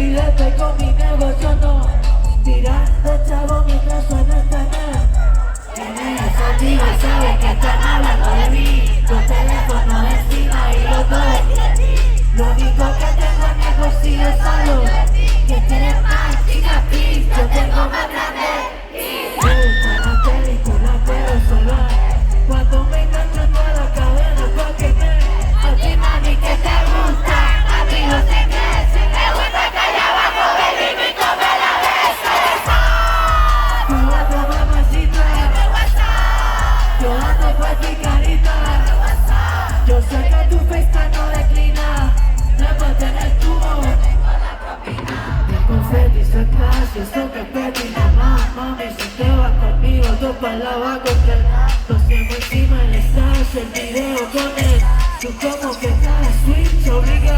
filete con mi negocio, no. Tirando chavo mientras suena esta nena. Tienes amigos, sabes que están hablando de mí. Los teléfonos encima y los dos. Lo único que tengo en mi bolsillo es algo que tienes más, chica, please. Yo tengo más grande. Me gustan las películas, pero solo cuando me encuentro en toda la cadena, porque a ti, mami, que te gusta. A ti no sé qué, si me gusta que allá abajo, baby, me come la besa. Tú ando mamacita, yo ando por ti carita. Yo sé que tu FaceTime no declina, me mantienes tú. El confeti se casi, eso que pedí nomás. Mami, si te vas conmigo, tú pa' la vas a coger. Nos hacemos encima el stash, el video con él. Tú como que estás switch, obliga